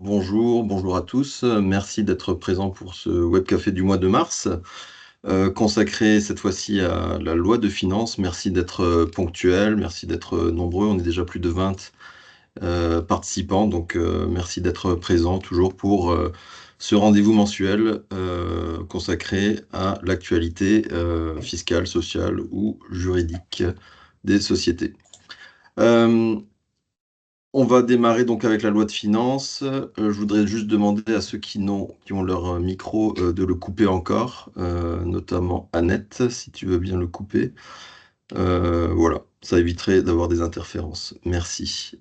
Bonjour à tous. Merci d'être présents pour ce webcafé du mois de mars, consacré cette fois-ci à la loi de finances. Merci d'être ponctuels, merci d'être nombreux. On est déjà plus de 20 participants, donc merci d'être présents toujours pour ce rendez-vous mensuel consacré à l'actualité fiscale, sociale ou juridique des sociétés. On va démarrer donc avec la loi de finances. Je voudrais juste demander à ceux qui ont leur micro de le couper encore, notamment Annette, si tu veux bien le couper. Voilà, ça éviterait d'avoir des interférences. Merci.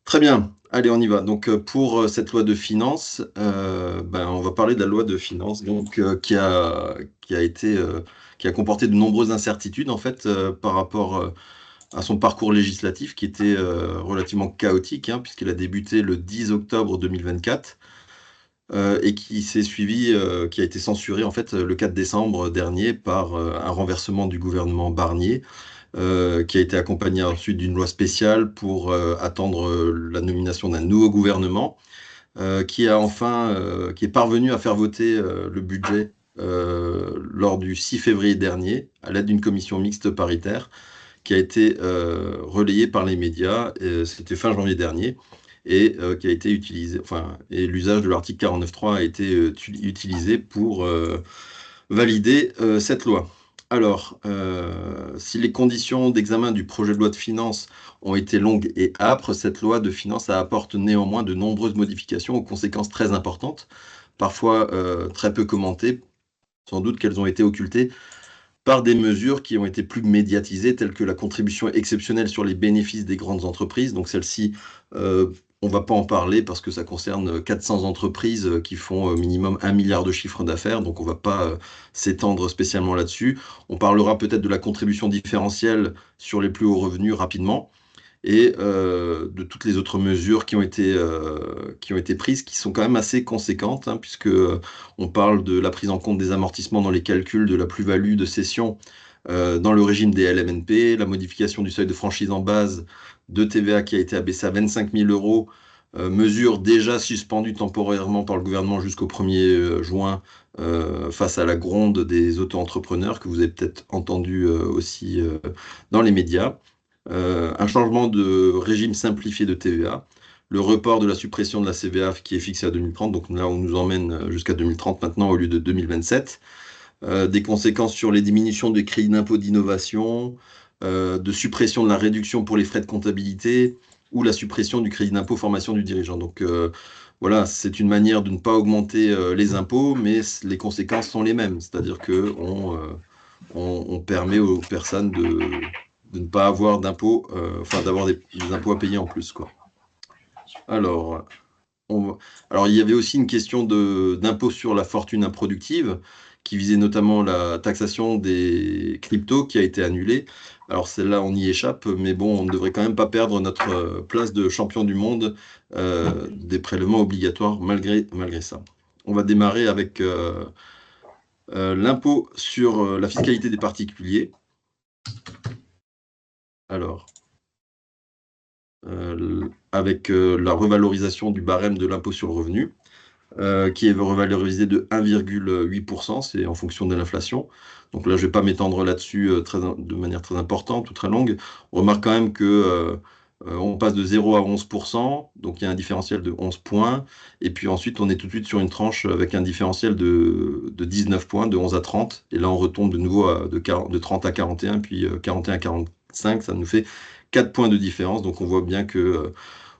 Très bien, allez, on y va. Donc pour cette loi de finances, on va parler de la loi de finances donc, qui a comporté de nombreuses incertitudes en fait par rapport à son parcours législatif qui était relativement chaotique, hein, puisqu'il a débuté le 10 octobre 2024 et qui s'est suivi, qui a été censuré en fait le 4 décembre dernier par un renversement du gouvernement Barnier, qui a été accompagné ensuite d'une loi spéciale pour attendre la nomination d'un nouveau gouvernement, qui est parvenu à faire voter le budget lors du 6 février dernier, à l'aide d'une commission mixte paritaire, qui a été relayé par les médias, c'était fin janvier dernier, et qui a été utilisé, enfin, et l'usage de l'article 49.3 a été utilisé pour valider cette loi. Alors, si les conditions d'examen du projet de loi de finances ont été longues et âpres, cette loi de finances apporte néanmoins de nombreuses modifications aux conséquences très importantes, parfois très peu commentées, sans doute qu'elles ont été occultées par des mesures qui ont été plus médiatisées, telles que la contribution exceptionnelle sur les bénéfices des grandes entreprises. Donc celle-ci, on ne va pas en parler parce que ça concerne 400 entreprises qui font minimum 1 milliard de chiffre d'affaires, donc on ne va pas s'étendre spécialement là-dessus. On parlera peut-être de la contribution différentielle sur les plus hauts revenus rapidement, et de toutes les autres mesures qui ont été prises, qui sont quand même assez conséquentes, hein, puisque on parle de la prise en compte des amortissements dans les calculs de la plus-value de cession dans le régime des LMNP, la modification du seuil de franchise en base de TVA qui a été abaissé à 25 000 euros, mesure déjà suspendue temporairement par le gouvernement jusqu'au 1er juin, face à la gronde des auto-entrepreneurs que vous avez peut-être entendu aussi dans les médias. Un changement de régime simplifié de TVA, le report de la suppression de la CVA qui est fixé à 2030, donc là on nous emmène jusqu'à 2030 maintenant au lieu de 2027, des conséquences sur les diminutions des crédits d'impôt d'innovation, de suppression de la réduction pour les frais de comptabilité ou la suppression du crédit d'impôt formation du dirigeant. Donc voilà, c'est une manière de ne pas augmenter les impôts, mais les conséquences sont les mêmes, c'est-à-dire qu'on permet aux personnes de ne pas avoir d'impôts, enfin d'avoir des impôts à payer en plus, quoi. Alors, alors, il y avait aussi une question d'impôt sur la fortune improductive, qui visait notamment la taxation des cryptos, qui a été annulée. Alors celle-là, on y échappe, mais bon, on ne devrait quand même pas perdre notre place de champion du monde des prélèvements obligatoires malgré ça. On va démarrer avec l'impôt sur la fiscalité des particuliers. Alors, avec la revalorisation du barème de l'impôt sur le revenu, qui est revalorisé de 1,8%, c'est en fonction de l'inflation. Donc là, je ne vais pas m'étendre là-dessus de manière très importante ou très longue. On remarque quand même que on passe de 0 à 11%, donc il y a un différentiel de 11 points, et puis ensuite on est tout de suite sur une tranche avec un différentiel de 19 points, de 11 à 30, et là on retombe de nouveau de 30 à 41, puis 41 à 45, ça nous fait 4 points de différence, donc on voit bien que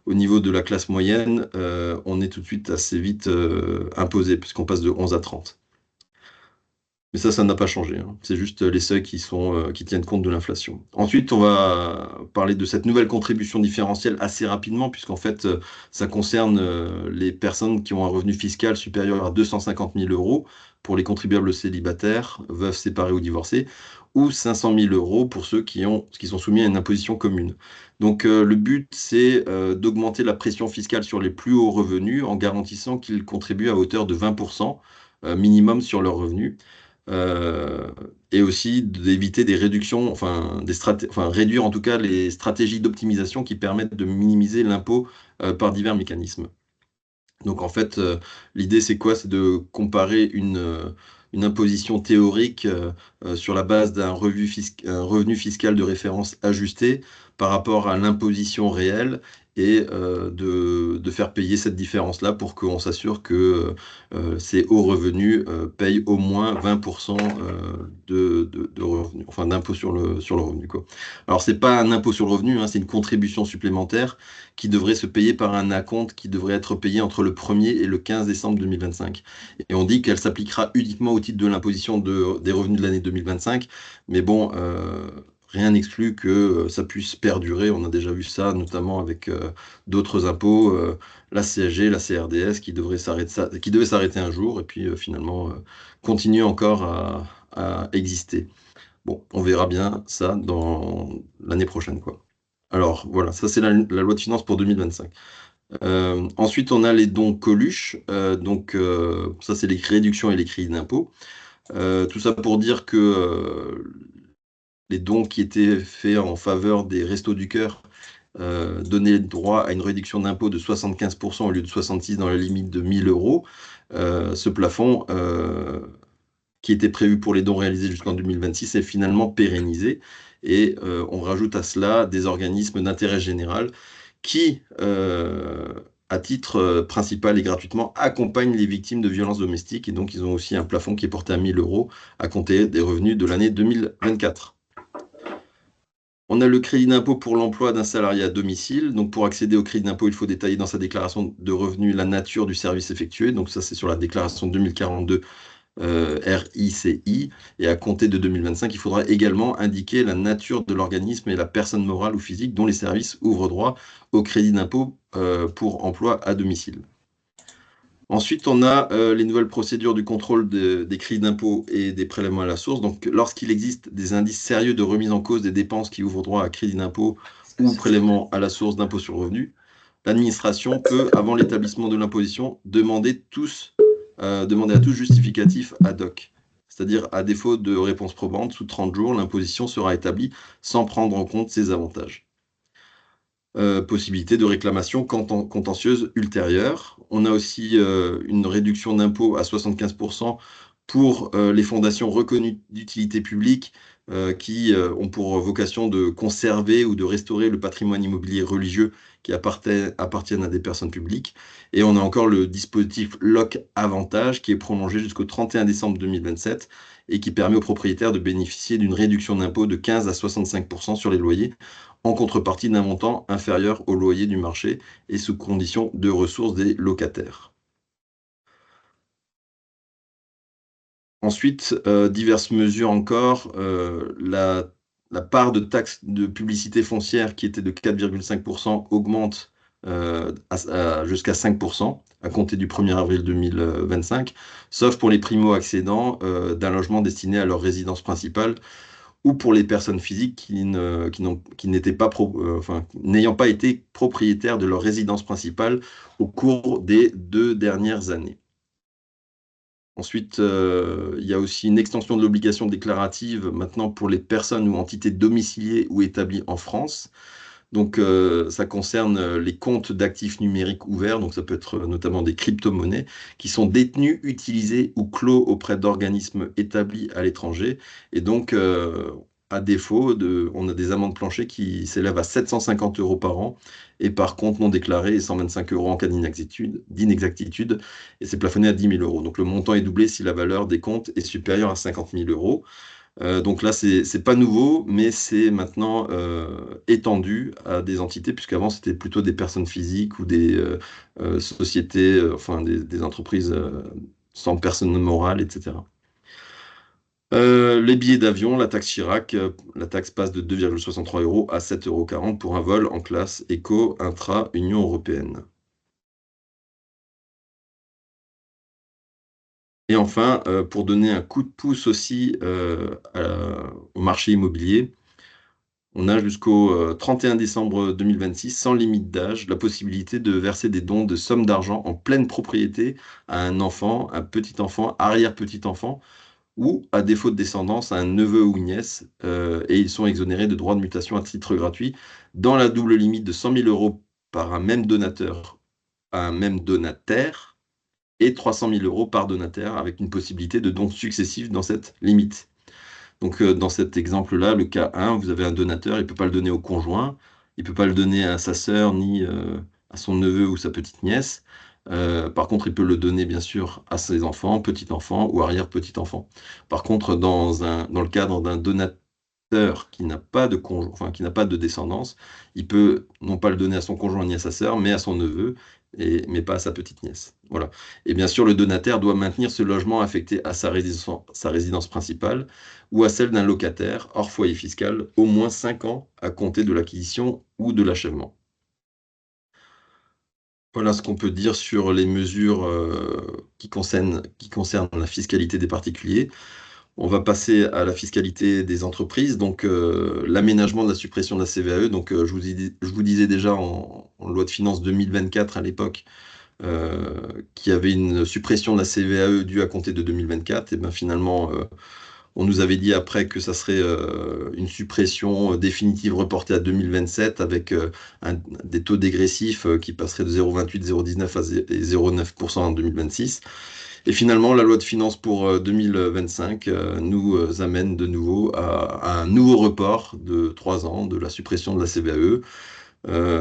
au niveau de la classe moyenne, on est tout de suite assez vite imposé, puisqu'on passe de 11 à 30. Mais ça n'a pas changé, hein. C'est juste les seuils qui tiennent compte de l'inflation. Ensuite, on va parler de cette nouvelle contribution différentielle assez rapidement, puisqu'en fait, ça concerne les personnes qui ont un revenu fiscal supérieur à 250 000 euros pour les contribuables célibataires, veufs, séparés ou divorcés, ou 500 000 euros pour ceux qui sont soumis à une imposition commune. Donc, le but, c'est d'augmenter la pression fiscale sur les plus hauts revenus en garantissant qu'ils contribuent à hauteur de 20% minimum sur leurs revenus. Et aussi d'éviter des réductions, enfin réduire en tout cas les stratégies d'optimisation qui permettent de minimiser l'impôt par divers mécanismes. Donc en fait, l'idée c'est quoi? C'est de comparer une imposition théorique sur la base un revenu fiscal de référence ajusté par rapport à l'imposition réelle et de faire payer cette différence-là pour qu'on s'assure que ces hauts revenus payent au moins 20% de revenus, enfin d'impôt sur le revenu, quoi. Alors c'est pas un impôt sur le revenu, hein, c'est une contribution supplémentaire qui devrait se payer par un acompte qui devrait être payé entre le 1er et le 15 décembre 2025. Et on dit qu'elle s'appliquera uniquement au titre de l'imposition des revenus de l'année 2025. Mais bon, rien n'exclut que ça puisse perdurer. On a déjà vu ça, notamment avec d'autres impôts, la CSG, la CRDS, qui devaient s'arrêter un jour et puis finalement continuer encore à exister. Bon, on verra bien ça dans l'année prochaine, quoi. Alors voilà, ça c'est la loi de finances pour 2025. Ensuite, on a les dons Coluche. Ça, c'est les réductions et les crédits d'impôt. Tout ça pour dire que les dons qui étaient faits en faveur des Restos du Cœur donnaient droit à une réduction d'impôt de 75% au lieu de 66% dans la limite de 1 000 euros. Ce plafond, qui était prévu pour les dons réalisés jusqu'en 2026, est finalement pérennisé. Et on rajoute à cela des organismes d'intérêt général qui, à titre principal et gratuitement, accompagnent les victimes de violences domestiques. Et donc, ils ont aussi un plafond qui est porté à 1 000 euros à compter des revenus de l'année 2024. On a le crédit d'impôt pour l'emploi d'un salarié à domicile. Donc, pour accéder au crédit d'impôt, il faut détailler dans sa déclaration de revenus la nature du service effectué. Donc, ça, c'est sur la déclaration 2042 RICI, et à compter de 2025, il faudra également indiquer la nature de l'organisme et la personne morale ou physique dont les services ouvrent droit au crédit d'impôt pour emploi à domicile. Ensuite, on a les nouvelles procédures du contrôle des crédits d'impôt et des prélèvements à la source. Donc, lorsqu'il existe des indices sérieux de remise en cause des dépenses qui ouvrent droit à crédit d'impôt ou prélèvement à la source d'impôt sur le revenu, l'administration peut, avant l'établissement de l'imposition, demander à tous justificatifs ad hoc. C'est-à-dire, à défaut de réponse probante, sous 30 jours, l'imposition sera établie sans prendre en compte ces avantages. Possibilité de réclamation contentieuse ultérieure. On a aussi une réduction d'impôt à 75% pour les fondations reconnues d'utilité publique qui ont pour vocation de conserver ou de restaurer le patrimoine immobilier religieux qui appartiennent à des personnes publiques. Et on a encore le dispositif LOC Avantage qui est prolongé jusqu'au 31 décembre 2027 et qui permet aux propriétaires de bénéficier d'une réduction d'impôt de 15 à 65% sur les loyers en contrepartie d'un montant inférieur au loyer du marché et sous condition de ressources des locataires. Ensuite, diverses mesures encore. La part de taxe de publicité foncière qui était de 4,5% augmente jusqu'à 5% à compter du 1er avril 2025, sauf pour les primo-accédants d'un logement destiné à leur résidence principale ou pour les personnes physiques n'ayant pas été propriétaires de leur résidence principale au cours des 2 dernières années. Ensuite, il y a aussi une extension de l'obligation déclarative maintenant pour les personnes ou entités domiciliées ou établies en France. Donc, ça concerne les comptes d'actifs numériques ouverts, donc ça peut être notamment des crypto-monnaies, qui sont détenus, utilisés ou clos auprès d'organismes établis à l'étranger. Et donc, à défaut, on a des amendes planchers qui s'élèvent à 750 euros par an et par compte non déclaré et 125 euros en cas d'inexactitude. Et c'est plafonné à 10 000 euros. Donc, le montant est doublé si la valeur des comptes est supérieure à 50 000 euros. Donc là, c'est pas nouveau, mais c'est maintenant étendu à des entités, puisqu'avant, c'était plutôt des personnes physiques ou des sociétés, enfin des entreprises sans personne morale, etc. Les billets d'avion, la taxe Chirac, la taxe passe de 2,63 euros à 7,40 € pour un vol en classe éco intra-Union européenne. Et enfin, pour donner un coup de pouce aussi au marché immobilier, on a jusqu'au 31 décembre 2026, sans limite d'âge, la possibilité de verser des dons de sommes d'argent en pleine propriété à un enfant, un petit-enfant, arrière-petit-enfant, ou, à défaut de descendance, à un neveu ou nièce, et ils sont exonérés de droits de mutation à titre gratuit, dans la double limite de 100 000 euros par un même donateur à un même donataire et 300 000 euros par donataire avec une possibilité de dons successifs dans cette limite. Donc, dans cet exemple-là, le cas 1, vous avez un donateur, il ne peut pas le donner au conjoint, il ne peut pas le donner à sa sœur ni à son neveu ou sa petite nièce. Par contre, il peut le donner bien sûr à ses enfants, petits-enfants ou arrière-petits-enfants. Par contre, dans le cadre d'un donateur qui n'a pas de enfin, qui n'a pas de descendance, il peut non pas le donner à son conjoint ni à sa sœur, mais à son neveu, mais pas à sa petite nièce. Voilà. Et bien sûr, le donataire doit maintenir ce logement affecté à sa résidence principale ou à celle d'un locataire hors foyer fiscal au moins 5 ans à compter de l'acquisition ou de l'achèvement. Voilà ce qu'on peut dire sur les mesures qui concernent la fiscalité des particuliers. On va passer à la fiscalité des entreprises, donc l'aménagement de la suppression de la CVAE. Donc, je vous disais déjà en loi de finances 2024 à l'époque qu'il y avait une suppression de la CVAE due à compter de 2024. Et bien finalement, on nous avait dit après que ça serait une suppression définitive reportée à 2027 avec des taux dégressifs qui passeraient de 0,28, 0,19 et 0,9% en 2026. Et finalement, la loi de finances pour 2025 nous amène de nouveau à un nouveau report de 3 ans de la suppression de la CVAE,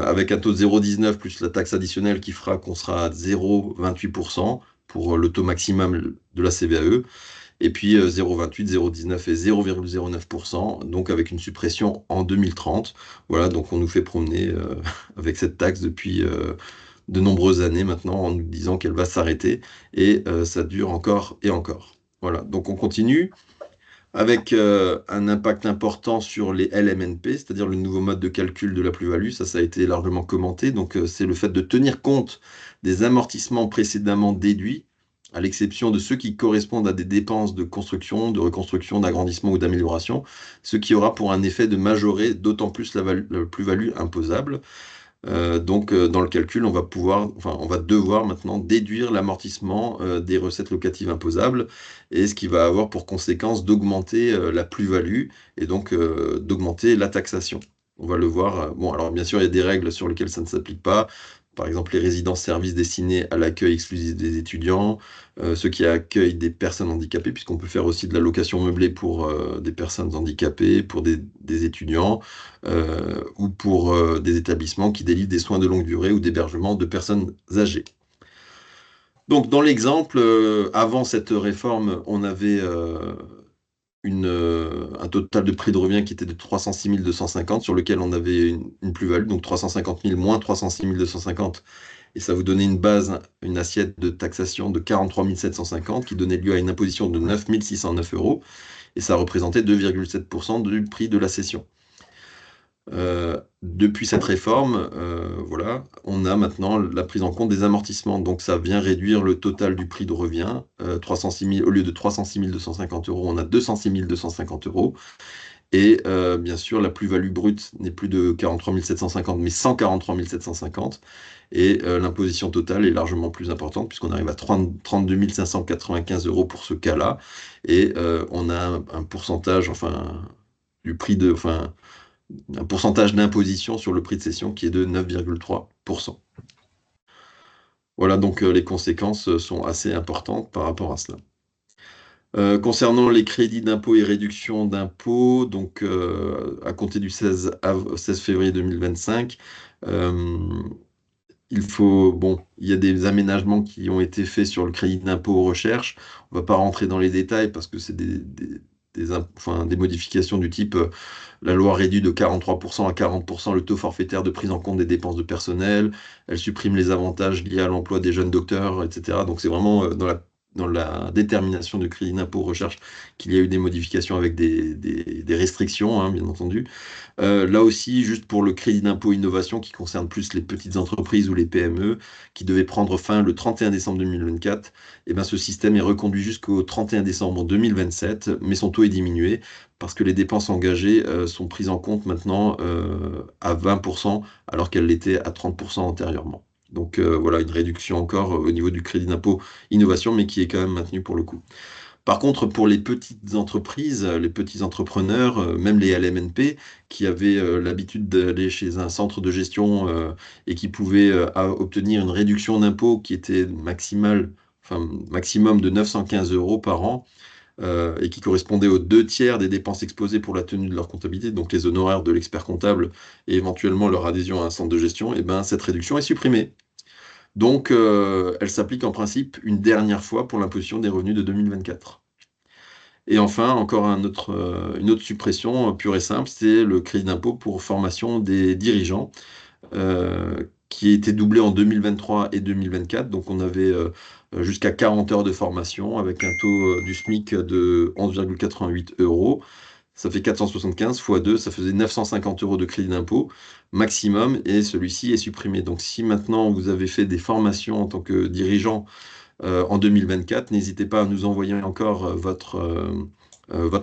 avec un taux de 0,19 plus la taxe additionnelle qui fera qu'on sera à 0,28% pour le taux maximum de la CVAE, et puis 0,28, 0,19 et 0,09%, donc avec une suppression en 2030. Voilà, donc on nous fait promener avec cette taxe depuis de nombreuses années maintenant en nous disant qu'elle va s'arrêter et ça dure encore et encore. Voilà, donc on continue avec un impact important sur les LMNP, c'est-à-dire le nouveau mode de calcul de la plus-value. Ça a été largement commenté. Donc c'est le fait de tenir compte des amortissements précédemment déduits, à l'exception de ceux qui correspondent à des dépenses de construction, de reconstruction, d'agrandissement ou d'amélioration, ce qui aura pour un effet de majorer d'autant plus la plus-value imposable. Donc, dans le calcul, on va devoir maintenant déduire l'amortissement des recettes locatives imposables, et ce qui va avoir pour conséquence d'augmenter la plus-value et donc d'augmenter la taxation. On va le voir. Bon, alors bien sûr, il y a des règles sur lesquelles ça ne s'applique pas. Par exemple, les résidences-services destinés à l'accueil exclusif des étudiants, ceux qui accueillent des personnes handicapées, puisqu'on peut faire aussi de la location meublée pour des personnes handicapées, pour des étudiants, ou pour des établissements qui délivrent des soins de longue durée ou d'hébergement de personnes âgées. Donc, dans l'exemple, avant cette réforme, on avait un total de prix de revient qui était de 306 250, sur lequel on avait une plus-value, donc 350 000 moins 306 250, et ça vous donnait une base, une assiette de taxation de 43 750, qui donnait lieu à une imposition de 9 609 euros, et ça représentait 2,7% du prix de la cession. Depuis cette réforme, voilà, on a maintenant la prise en compte des amortissements. Donc ça vient réduire le total du prix de revient. 306 000, au lieu de 306 250 euros, on a 206 250 euros. Et bien sûr, la plus-value brute n'est plus de 43 750, mais 143 750. Et l'imposition totale est largement plus importante, puisqu'on arrive à 32 595 euros pour ce cas-là. Et on a un pourcentage, enfin, du prix de, enfin, un pourcentage d'imposition sur le prix de cession qui est de 9,3%. Voilà, donc les conséquences sont assez importantes par rapport à cela. Concernant les crédits d'impôt et réductions d'impôts, donc à compter du 16 février 2025, il y a des aménagements qui ont été faits sur le crédit d'impôt recherche. On ne va pas rentrer dans les détails parce que c'est des modifications du type la loi réduit de 43% à 40% le taux forfaitaire de prise en compte des dépenses de personnel, elle supprime les avantages liés à l'emploi des jeunes docteurs, etc. Donc c'est vraiment dans la détermination du crédit d'impôt recherche qu'il y a eu des modifications avec des restrictions, hein, bien entendu. Là aussi, juste pour le crédit d'impôt innovation qui concerne plus les petites entreprises ou les PME, qui devait prendre fin le 31 décembre 2024, et ben, ce système est reconduit jusqu'au 31 décembre 2027, mais son taux est diminué parce que les dépenses engagées sont prises en compte maintenant à 20%, alors qu'elles l'étaient à 30% antérieurement. Donc voilà, une réduction encore au niveau du crédit d'impôt innovation, mais qui est quand même maintenue pour le coup. Par contre, pour les petites entreprises, les petits entrepreneurs, même les LMNP, qui avaient l'habitude d'aller chez un centre de gestion et qui pouvaient obtenir une réduction d'impôt qui était maximale, enfin, maximum de 915 euros par an, et qui correspondait aux deux tiers des dépenses exposées pour la tenue de leur comptabilité, donc les honoraires de l'expert comptable et éventuellement leur adhésion à un centre de gestion, et ben, cette réduction est supprimée. Donc, elle s'applique en principe une dernière fois pour l'imposition des revenus de 2024. Et enfin, encore une autre suppression pure et simple, c'est le crédit d'impôt pour formation des dirigeants, qui a été doublé en 2023 et 2024. Donc on avait jusqu'à 40 heures de formation avec un taux du SMIC de 11,88 euros. Ça fait 475 fois 2, ça faisait 950 euros de crédit d'impôt maximum, et celui-ci est supprimé. Donc si maintenant vous avez fait des formations en tant que dirigeant en 2024, n'hésitez pas à nous envoyer encore votre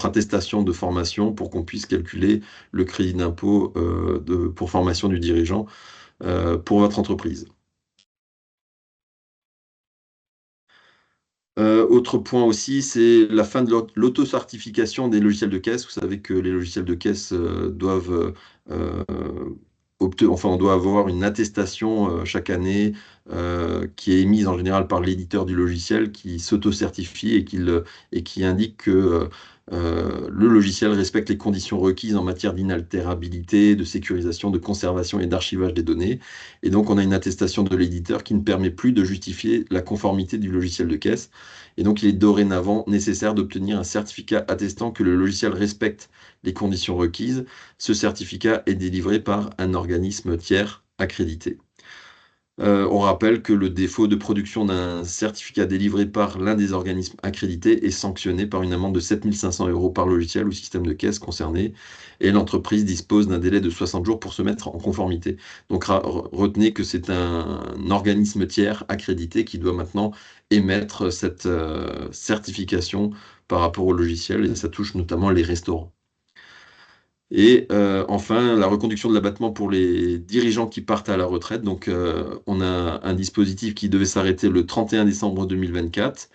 attestation de formation pour qu'on puisse calculer le crédit d'impôt pour formation du dirigeant pour votre entreprise. Autre point aussi, c'est la fin de l'auto-certification des logiciels de caisse. Vous savez que les logiciels de caisse doivent enfin, on doit avoir une attestation chaque année qui est émise en général par l'éditeur du logiciel qui s'auto-certifie et qui indique que le logiciel respecte les conditions requises en matière d'inaltérabilité, de sécurisation, de conservation et d'archivage des données. Et donc, on a une attestation de l'éditeur qui ne permet plus de justifier la conformité du logiciel de caisse. Et donc, il est dorénavant nécessaire d'obtenir un certificat attestant que le logiciel respecte les conditions requises. Ce certificat est délivré par un organisme tiers accrédité. On rappelle que le défaut de production d'un certificat délivré par l'un des organismes accrédités est sanctionné par une amende de 7 500 euros par logiciel ou système de caisse concerné, et l'entreprise dispose d'un délai de 60 jours pour se mettre en conformité. Donc retenez que c'est un organisme tiers accrédité qui doit maintenant émettre cette certification par rapport au logiciel, et ça touche notamment les restaurants. Et enfin, la reconduction de l'abattement pour les dirigeants qui partent à la retraite. Donc, on a un dispositif qui devait s'arrêter le 31 décembre 2024,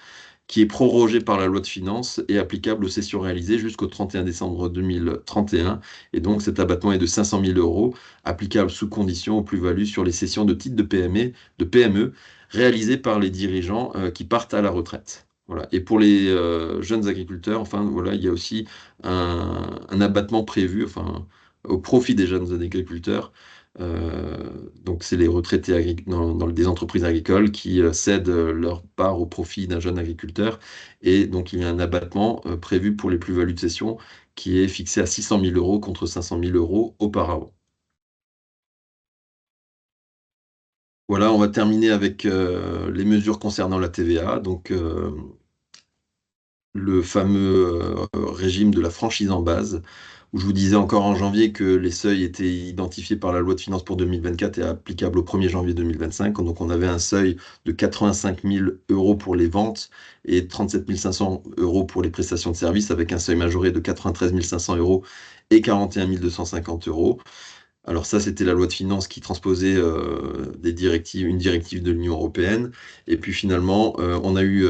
qui est prorogé par la loi de finances et applicable aux sessions réalisées jusqu'au 31 décembre 2031. Et donc, cet abattement est de 500 000 euros, applicable sous condition aux plus-values sur les sessions de titres de PME réalisées par les dirigeants qui partent à la retraite. Voilà. Et pour les jeunes agriculteurs, enfin, voilà, il y a aussi un abattement prévu, enfin, au profit des jeunes agriculteurs. Donc, c'est les retraités dans des entreprises agricoles qui cèdent leur part au profit d'un jeune agriculteur. Et donc, il y a un abattement prévu pour les plus-values de cession qui est fixé à 600 000 euros contre 500 000 euros auparavant. Voilà, on va terminer avec les mesures concernant la TVA. Donc, le fameux régime de la franchise en base, où je vous disais encore en janvier que les seuils étaient identifiés par la loi de finances pour 2024 et applicables au 1er janvier 2025. Donc on avait un seuil de 85 000 euros pour les ventes et 37 500 euros pour les prestations de services, avec un seuil majoré de 93 500 euros et 41 250 euros. Alors ça, c'était la loi de finances qui transposait une directive de l'Union européenne. Et puis finalement, on a eu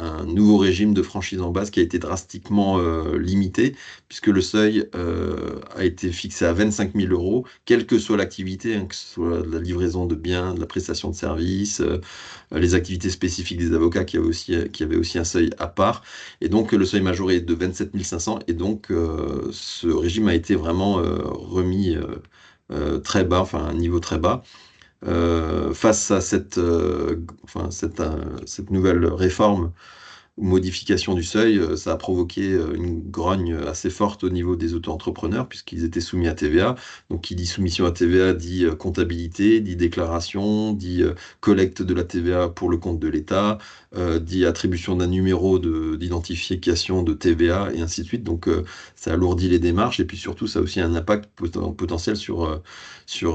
un nouveau régime de franchise en base qui a été drastiquement limité, puisque le seuil a été fixé à 25 000 euros, quelle que soit l'activité, hein, que ce soit de la livraison de biens, de la prestation de services, les activités spécifiques des avocats qui avaient aussi un seuil à part. Et donc le seuil majoré est de 27 500, et donc ce régime a été vraiment remis très bas, enfin à un niveau très bas. Face à cette nouvelle réforme ou modification du seuil, ça a provoqué une grogne assez forte au niveau des auto-entrepreneurs puisqu'ils étaient soumis à TVA. Donc, qui dit soumission à TVA dit comptabilité, dit déclaration, dit collecte de la TVA pour le compte de l'État, dit attribution d'un numéro d'identification de TVA et ainsi de suite. Donc, ça alourdit les démarches et puis surtout, ça a aussi un impact potentiel sur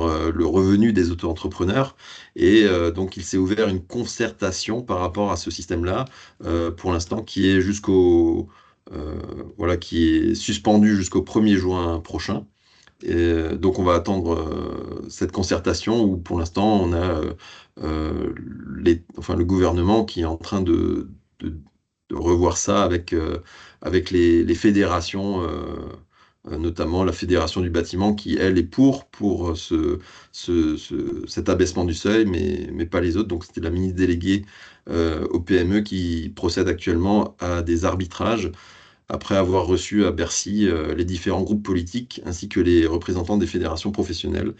le revenu des auto-entrepreneurs. Et donc, il s'est ouvert une concertation par rapport à ce système-là pour l'instant, euh, voilà, qui est suspendu jusqu'au 1er juin prochain. Et, donc, on va attendre cette concertation où, pour l'instant, on a enfin, le gouvernement qui est en train de revoir ça avec les fédérations, notamment la fédération du bâtiment qui, elle, est pour cet abaissement du seuil, mais pas les autres. Donc c'était la ministre déléguée au PME qui procède actuellement à des arbitrages après avoir reçu à Bercy les différents groupes politiques ainsi que les représentants des fédérations professionnelles.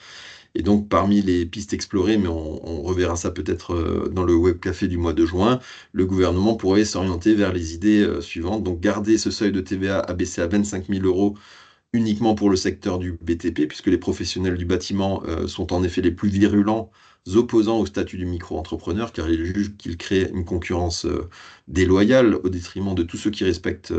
Et donc, parmi les pistes explorées, mais on reverra ça peut-être dans le web café du mois de juin, le gouvernement pourrait s'orienter vers les idées suivantes. Donc, garder ce seuil de TVA abaissé à 25 000 euros uniquement pour le secteur du BTP, puisque les professionnels du bâtiment sont en effet les plus virulents opposants au statut du micro-entrepreneur, car ils jugent qu'il crée une concurrence déloyale au détriment de tous ceux qui respectent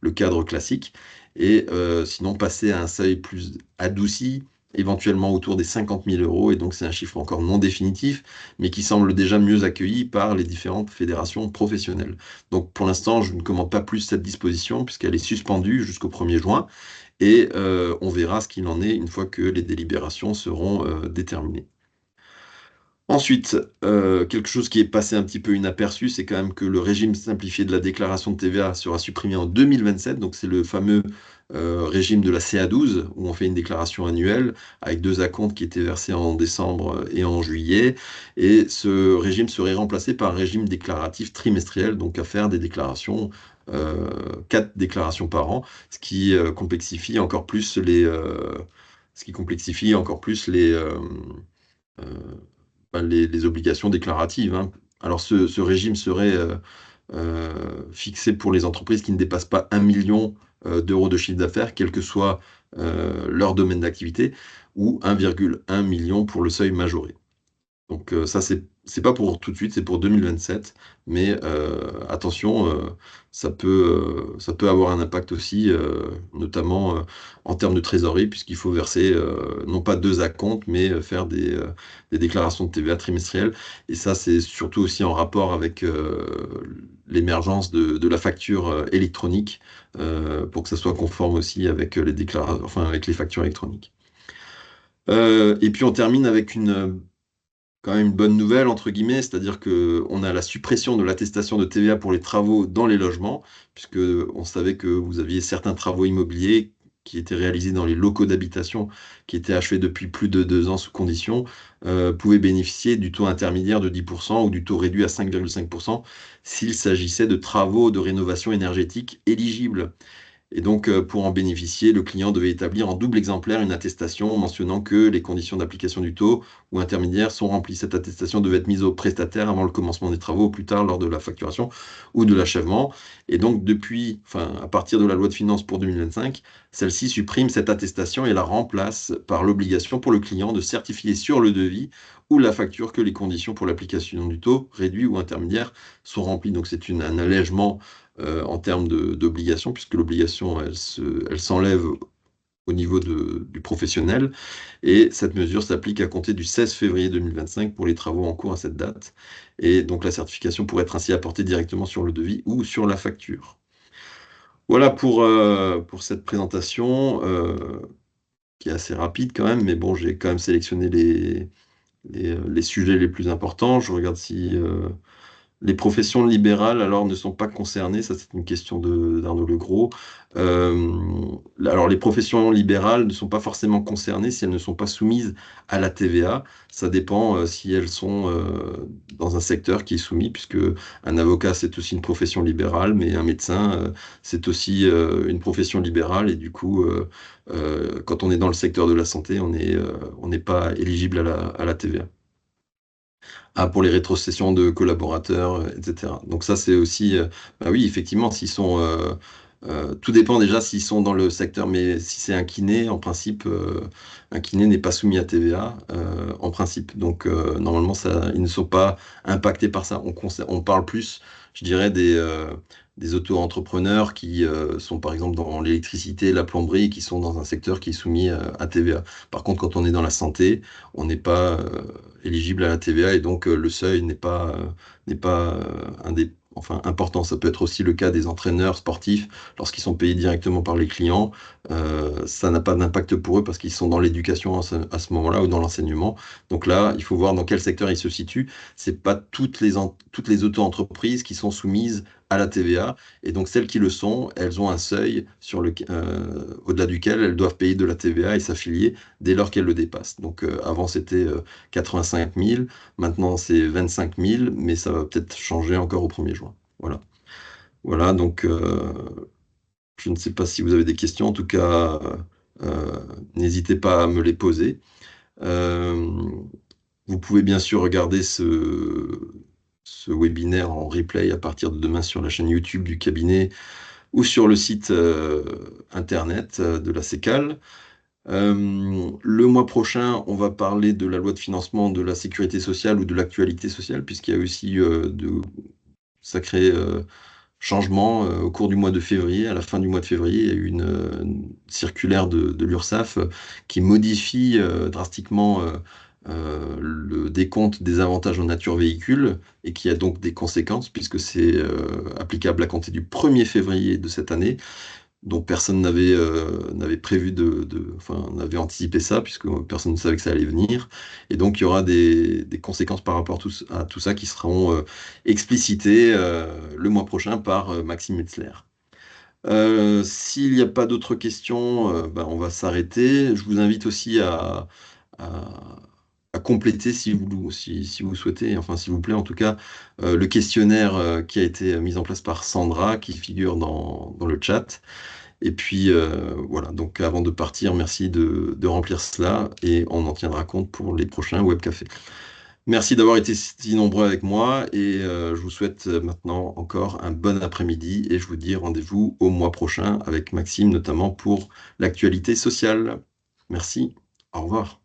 le cadre classique. Et sinon, passer à un seuil plus adouci, éventuellement autour des 50 000 euros, et donc c'est un chiffre encore non définitif, mais qui semble déjà mieux accueilli par les différentes fédérations professionnelles. Donc pour l'instant, je ne commente pas plus cette disposition, puisqu'elle est suspendue jusqu'au 1er juin, et on verra ce qu'il en est une fois que les délibérations seront déterminées. Ensuite, quelque chose qui est passé un petit peu inaperçu, c'est quand même que le régime simplifié de la déclaration de TVA sera supprimé en 2027. Donc c'est le fameux régime de la CA12, où on fait une déclaration annuelle avec 2 acomptes qui étaient versés en décembre et en juillet. Et ce régime serait remplacé par un régime déclaratif trimestriel, donc à faire des déclarations, 4 déclarations par an, ce qui complexifie encore plus les obligations déclaratives, hein. Alors ce régime serait fixé pour les entreprises qui ne dépassent pas 1 million d'euros de chiffre d'affaires, quel que soit leur domaine d'activité, ou 1,1 million pour le seuil majoré. Donc ça, c'est pas pour tout de suite, c'est pour 2027. Mais attention, ça peut avoir un impact aussi, notamment en termes de trésorerie, puisqu'il faut verser non pas 2 acomptes, mais faire des déclarations de TVA trimestrielles. Et ça, c'est surtout aussi en rapport avec l'émergence de la facture électronique, pour que ça soit conforme aussi avec avec les factures électroniques. Et puis on termine avec quand même une bonne nouvelle, entre guillemets, c'est-à-dire qu'on a la suppression de l'attestation de TVA pour les travaux dans les logements, puisque on savait que vous aviez certains travaux immobiliers qui étaient réalisés dans les locaux d'habitation, qui étaient achevés depuis plus de 2 ans sous condition, pouvaient bénéficier du taux intermédiaire de 10% ou du taux réduit à 5,5% s'il s'agissait de travaux de rénovation énergétique éligibles. Et donc, pour en bénéficier, le client devait établir en double exemplaire une attestation mentionnant que les conditions d'application du taux ou intermédiaire sont remplies. Cette attestation devait être mise au prestataire avant le commencement des travaux ou plus tard lors de la facturation ou de l'achèvement. Et donc, à partir de la loi de finances pour 2025, celle-ci supprime cette attestation et la remplace par l'obligation pour le client de certifier sur le devis ou la facture que les conditions pour l'application du taux réduit ou intermédiaire sont remplies. Donc, c'est un allègement en termes d'obligation, puisque l'obligation, elle s'enlève au niveau du professionnel. Et cette mesure s'applique à compter du 16 février 2025 pour les travaux en cours à cette date. Et donc la certification pourrait être ainsi apportée directement sur le devis ou sur la facture. Voilà pour cette présentation qui est assez rapide quand même, mais bon, j'ai quand même sélectionné les sujets les plus importants. Je regarde si les professions libérales, alors, ne sont pas concernées. Ça, c'est une question d'Arnaud Legros. Alors, les professions libérales ne sont pas forcément concernées si elles ne sont pas soumises à la TVA. Ça dépend si elles sont dans un secteur qui est soumis, puisque un avocat, c'est aussi une profession libérale, mais un médecin, c'est aussi une profession libérale. Et du coup, quand on est dans le secteur de la santé, on n'est pas éligible à la TVA. Ah, pour les rétrocessions de collaborateurs, etc. Donc ça, c'est aussi, bah oui, effectivement, s'ils sont, tout dépend déjà s'ils sont dans le secteur, mais si c'est un kiné, en principe, un kiné n'est pas soumis à TVA, en principe. Donc normalement, ils ne sont pas impactés par ça. On parle plus, je dirais, des auto-entrepreneurs qui sont par exemple dans l'électricité, la plomberie, et qui sont dans un secteur qui est soumis à TVA. Par contre, quand on est dans la santé, on n'est pas éligible à la TVA, et donc le seuil n'est pas important. Ça peut être aussi le cas des entraîneurs sportifs lorsqu'ils sont payés directement par les clients. Ça n'a pas d'impact pour eux parce qu'ils sont dans l'éducation à ce moment-là ou dans l'enseignement. Donc là, il faut voir dans quel secteur ils se situent. C'est pas toutes les auto-entreprises qui sont soumises à la TVA. Et donc, celles qui le sont, elles ont un seuil au-delà duquel elles doivent payer de la TVA et s'affilier dès lors qu'elles le dépassent. Donc, avant, c'était 85 000, maintenant, c'est 25 000, mais ça va peut-être changer encore au 1er juin. Voilà. Voilà, donc je ne sais pas si vous avez des questions. En tout cas, n'hésitez pas à me les poser. Euh, Vous pouvez bien sûr regarder ce webinaire en replay à partir de demain sur la chaîne YouTube du cabinet ou sur le site internet de la CECAL. Le mois prochain, on va parler de la loi de financement de la sécurité sociale ou de l'actualité sociale, puisqu'il y a aussi de sacrés changements au cours du mois de février. À la fin du mois de février, il y a eu une circulaire de l'URSSAF qui modifie drastiquement le décompte des avantages en nature véhicule et qui a donc des conséquences puisque c'est applicable à compter du 1er février de cette année. Donc personne n'avait prévu enfin, n'avait anticipé ça, puisque personne ne savait que ça allait venir. Et donc il y aura des conséquences par rapport à tout ça qui seront explicitées le mois prochain par Maxime Metzler. S'il n'y a pas d'autres questions, ben, on va s'arrêter. Je vous invite aussi à- à compléter si vous souhaitez, enfin s'il vous plaît en tout cas, le questionnaire qui a été mis en place par Sandra, qui figure dans le chat. Et puis voilà, donc avant de partir, merci de remplir cela et on en tiendra compte pour les prochains webcafés. Merci d'avoir été si nombreux avec moi et je vous souhaite maintenant encore un bon après-midi et je vous dis rendez-vous au mois prochain avec Maxime, notamment pour l'actualité sociale. Merci, au revoir.